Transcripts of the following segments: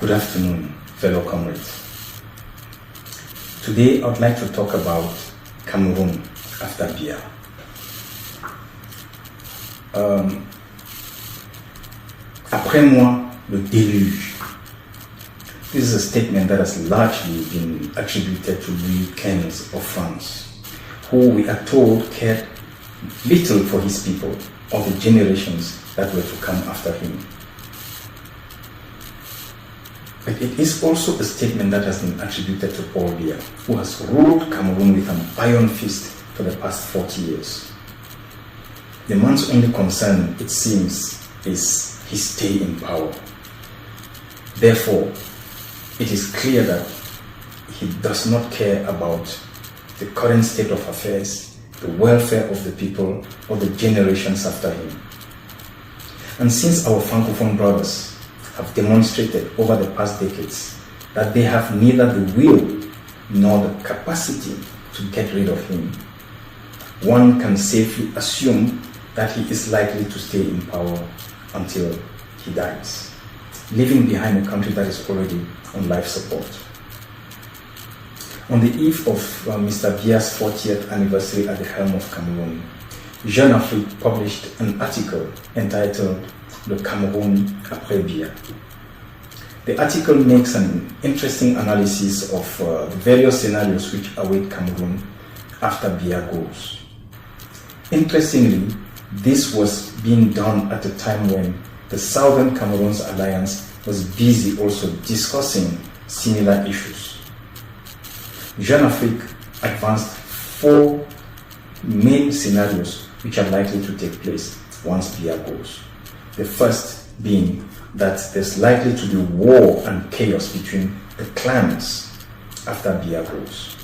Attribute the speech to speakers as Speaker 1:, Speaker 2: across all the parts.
Speaker 1: Good afternoon, fellow comrades. Today I would like to talk about Cameroon after Biya. Après moi, le déluge. This is a statement that has largely been attributed to Louis XV of France, who we are told cared little for his people or the generations that were to come after him. But it is also a statement that has been attributed to Paul Biya, who has ruled Cameroon with an iron fist for the past 40 years. The man's only concern, it seems, is his stay in power. Therefore, it is clear that he does not care about the current state of affairs, the welfare of the people, or the generations after him. And since our Francophone brothers have demonstrated over the past decades that they have neither the will nor the capacity to get rid of him, one can safely assume that he is likely to stay in power until he dies, leaving behind a country that is already on life support. On the eve of Mr. Biya's 40th anniversary at the helm of Cameroon, Jeune Afrique published an article entitled "Le Cameroun Après Biya." The article makes an interesting analysis of the various scenarios which await Cameroon after Biya goes. Interestingly, this was being done at a time when the Southern Cameroons Alliance was busy also discussing similar issues. Jeune Afrique advanced 4 main scenarios which are likely to take place once Biya goes. The first being that there's likely to be war and chaos between the clans after Biya goes.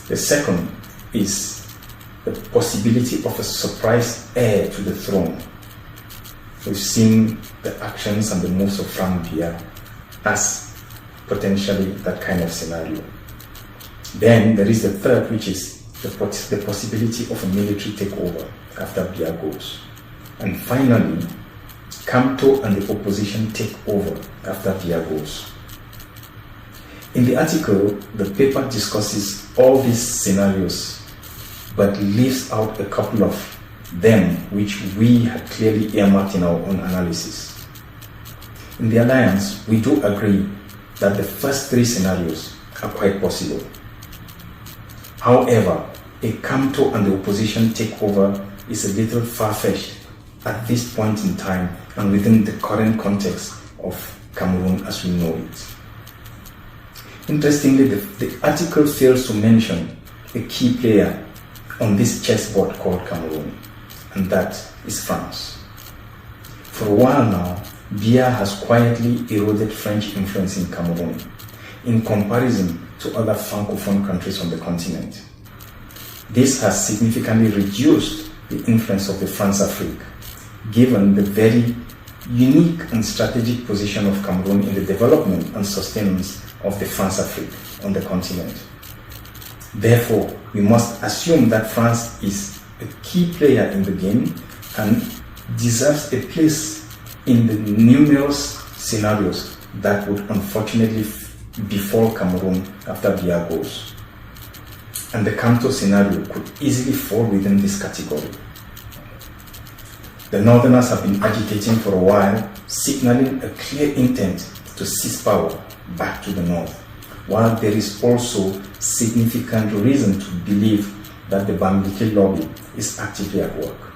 Speaker 1: The second is the possibility of a surprise heir to the throne. We've seen the actions and the moves of Frank Biya as potentially that kind of scenario. Then there is the third, which is the possibility of a military takeover after Biya goes. And finally, Camto and the opposition take over after Biya goes. In the article, the paper discusses all these scenarios, but leaves out a couple of them which we had clearly earmarked in our own analysis. In the Alliance, we do agree that the first 3 scenarios are quite possible. However, a Camto and the opposition takeover is a little far-fetched at this point in time and within the current context of Cameroon as we know it. Interestingly, the article fails to mention a key player on this chessboard called Cameroon, and that is France. For a while now, Biya has quietly eroded French influence in Cameroon in comparison to other Francophone countries on the continent. This has significantly reduced the influence of the France-Afrique, given the very unique and strategic position of Cameroon in the development and sustenance of the France-Afrique on the continent. Therefore, we must assume that France is a key player in the game and deserves a place in the numerous scenarios that would unfortunately befall Cameroon after Biya goes. And the Camto scenario could easily fall within this category. The Northerners have been agitating for a while, signaling a clear intent to seize power back to the North, while there is also significant reason to believe that the Bamileke lobby is actively at work.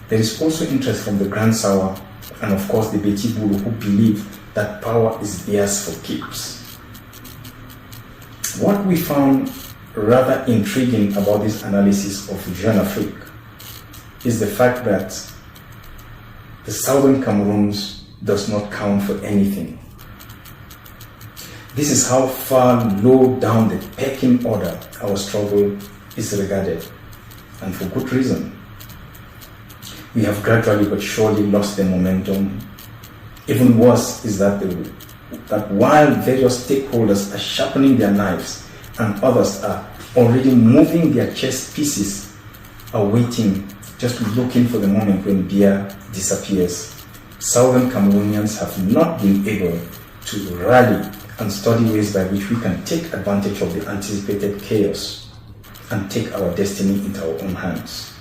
Speaker 1: There is also interest from the Grand Sawa and of course the Beti Bulu, who believe that power is theirs for keeps. What we found rather intriguing about this analysis of Jeune Afrique is the fact that the Southern Cameroons does not count for anything. This is how far low down the pecking order our struggle is regarded, and for good reason. We have gradually but surely lost the momentum. Even worse is that while various stakeholders are sharpening their knives and others are already moving their chess pieces, are waiting, just looking for the moment when Biya disappears, Southern Cameroonians have not been able to rally and study ways by which we can take advantage of the anticipated chaos and take our destiny into our own hands.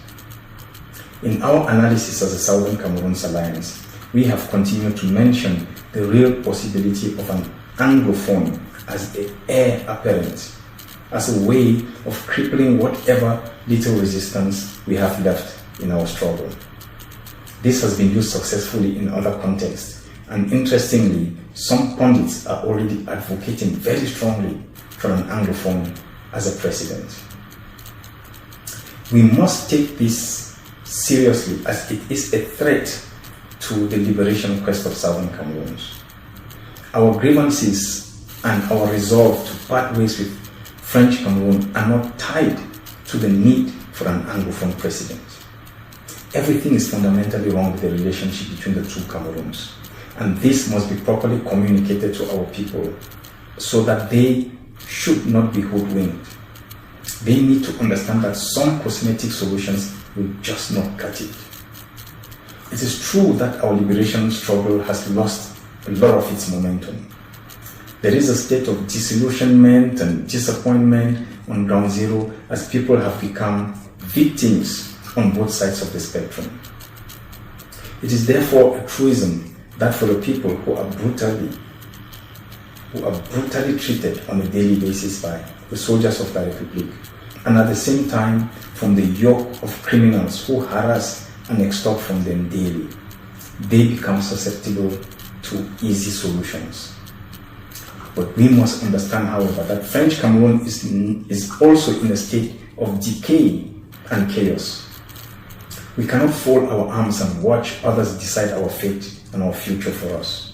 Speaker 1: In our analysis as the Southern Cameroon's Alliance, we have continued to mention the real possibility of an anglophone as the heir apparent, as a way of crippling whatever little resistance we have left in our struggle. This has been used successfully in other contexts, and interestingly, some pundits are already advocating very strongly for an anglophone as a precedent. We must take this seriously, as it is a threat to the liberation quest of Southern Cameroons. Our grievances and our resolve to part ways with French Cameroon are not tied to the need for an anglophone president. Everything is fundamentally wrong with the relationship between the two Cameroons, and this must be properly communicated to our people so that they should not be hoodwinked. They need to understand that some cosmetic solutions will just not cut it. It is true that our liberation struggle has lost a lot of its momentum. There is a state of disillusionment and disappointment on ground zero as people have become victims on both sides of the spectrum. It is therefore a truism that for the people who are brutally treated on a daily basis by the soldiers of the Republic, and at the same time from the yoke of criminals who harass and extort from them daily, they become susceptible to easy solutions. But we must understand, however, that French Cameroon is also in a state of decay and chaos. We cannot fold our arms and watch others decide our fate and our future for us.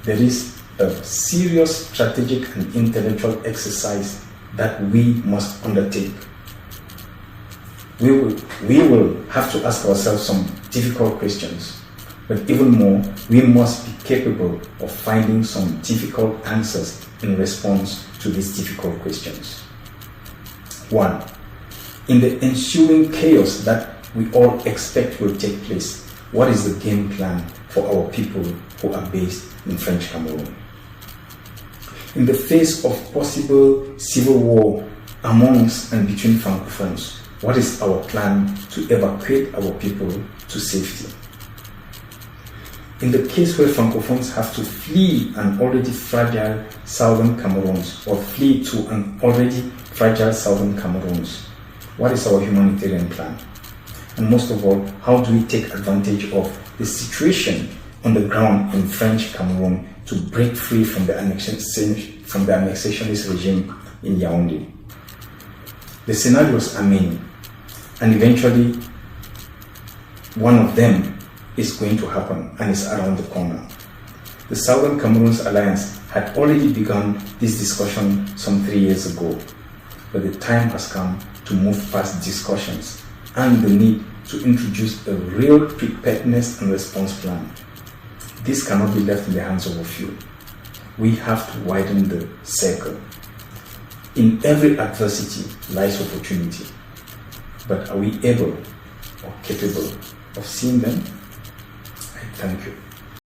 Speaker 1: There is a serious strategic and intellectual exercise that we must undertake. We will have to ask ourselves some difficult questions, but even more, we must be capable of finding some difficult answers in response to these difficult questions. 1. In the ensuing chaos that we all expect will take place, what is the game plan for our people who are based in French Cameroon? In the face of possible civil war amongst and between Francophones, what is our plan to evacuate our people to safety? In the case where Francophones have to flee an already fragile Southern Cameroons or flee to an already fragile Southern Cameroons, what is our humanitarian plan? And most of all, how do we take advantage of the situation on the ground in French Cameroon to break free from the annexationist regime in Yaoundé? The scenarios are many, and eventually one of them is going to happen and is around the corner. The Southern Cameroon's Alliance had already begun this discussion some 3 years ago, but the time has come to move past discussions and the need to introduce a real preparedness and response plan. This cannot be left in the hands of a few. We have to widen the circle. In every adversity lies opportunity, but are we able or capable of seeing them? I thank you.